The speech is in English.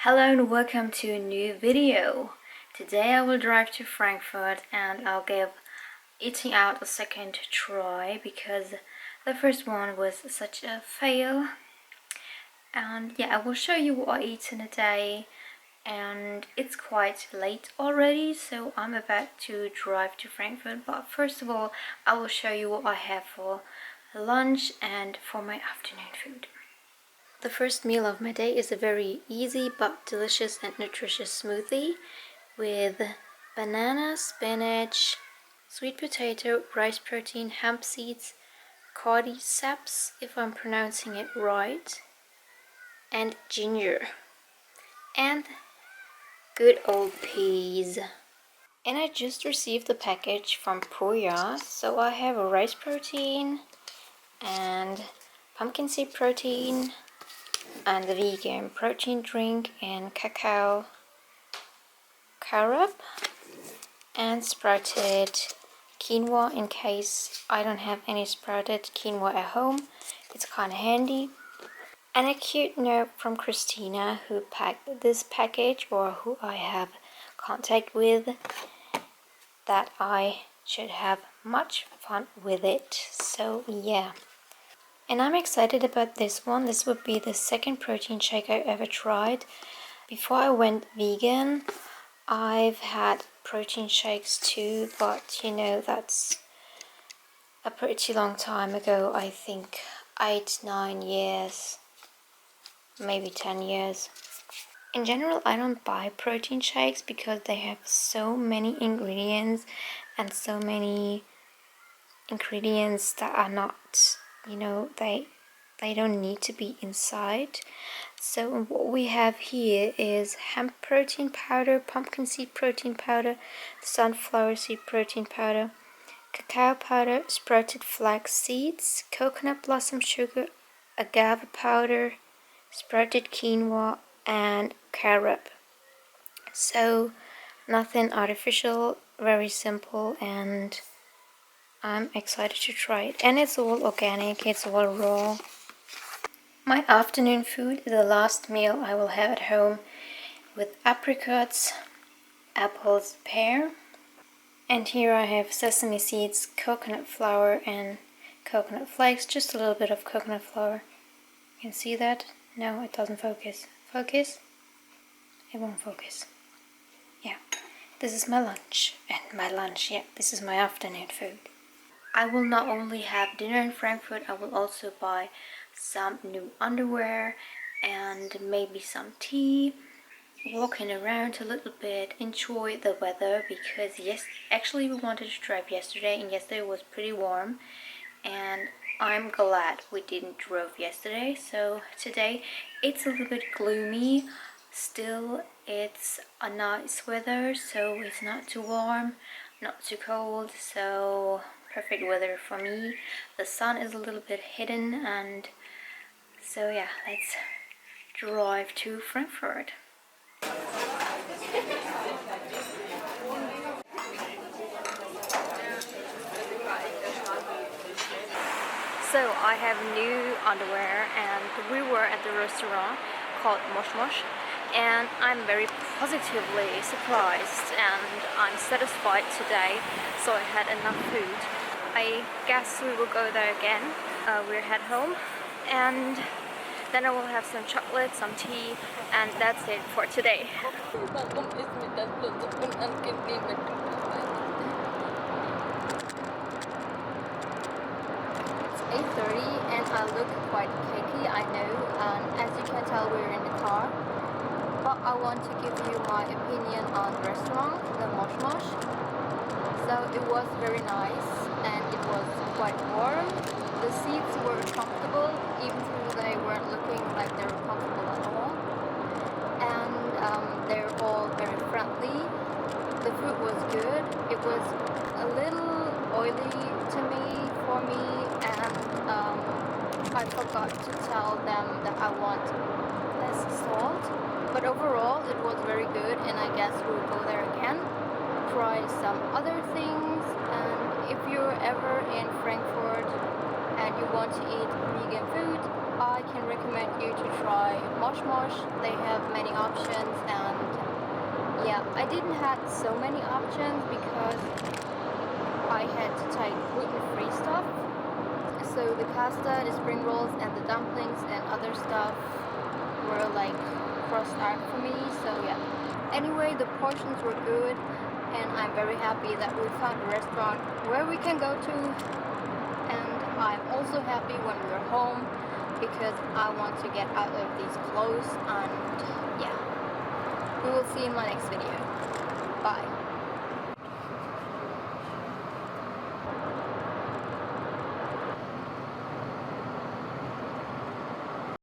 Hello and welcome to a new video. Today I will drive to Frankfurt and I'll give eating out a second try because the first one was such a fail. And yeah, I will show you what I eat in a day, and it's quite late already, so I'm about to drive to Frankfurt. But first of all, I will show you what I have for lunch and for my afternoon food. The first meal of my day is a very easy but delicious and nutritious smoothie with banana, spinach, sweet potato, rice protein, hemp seeds, cordyceps, if I'm pronouncing it right, and ginger, and good old peas. And I just received the package from Puya, so I have a rice protein and pumpkin seed protein, and the vegan protein drink, and cacao carob, and sprouted quinoa in case I don't have any sprouted quinoa at home. It's kind of handy. And a cute note from Christina, who packed this package, or who I have contact with, that I should have much fun with it. So yeah. And I'm excited about this one. This would be the second protein shake I ever tried. Before I went vegan, I've had protein shakes too, but you know, that's a pretty long time ago. I think 8-9 years, maybe 10 years. In general, I don't buy protein shakes because they have so many ingredients and so many ingredients that are not, you know, they don't need to be inside. So what we have here is hemp protein powder, pumpkin seed protein powder, sunflower seed protein powder, cacao powder, sprouted flax seeds, coconut blossom sugar, agave powder, sprouted quinoa, and carob. So nothing artificial, very simple, and I'm excited to try it. And it's all organic, it's all raw. My afternoon food is the last meal I will have at home, with apricots, apples, pear. And here I have sesame seeds, coconut flour, and coconut flakes. Just a little bit of coconut flour. You can see that? No, it doesn't focus. Focus? It won't focus. Yeah, this is my lunch. And my lunch, yeah, this is my afternoon food. I will not only have dinner in Frankfurt, I will also buy some new underwear and maybe some tea, walking around a little bit, enjoy the weather, because yes, actually we wanted to drive yesterday and yesterday was pretty warm, and I'm glad we didn't drive yesterday. So today it's a little bit gloomy, still it's a nice weather, so it's not too warm, not too cold, so perfect weather for me. The sun is a little bit hidden, and so yeah, let's drive to Frankfurt. So I have new underwear, and we were at the restaurant called MoschMosch, and I'm very positively surprised and I'm satisfied today. So I had enough food. I guess we will go there again. We're head home, and then I will have some chocolate, some tea, and that's it for today. It's 8:30 and I look quite cakey, I know, and as you can tell we're in the car. But I want to give you my opinion on the restaurant, the MoschMosch. So it was very nice and it was quite warm. The seats were comfortable, even though they weren't looking like they were comfortable at all. And they're all very friendly. The food was good. It was a little oily to me, and I forgot to tell them that I want less salt. But overall it was very good, and I guess we'll go there again, try some other things, and if you're ever in Frankfurt and you want to eat vegan food, I can recommend you to try MoschMosch. They have many options, and yeah, I didn't have so many options because I had to take gluten-free stuff. So the pasta, the spring rolls, and the dumplings and other stuff were like crossed out for me. So yeah. Anyway, the portions were good, and I'm very happy that we found a restaurant where we can go to. And I'm also happy when we're home because I want to get out of these clothes. And yeah, we will see in my next video. Bye.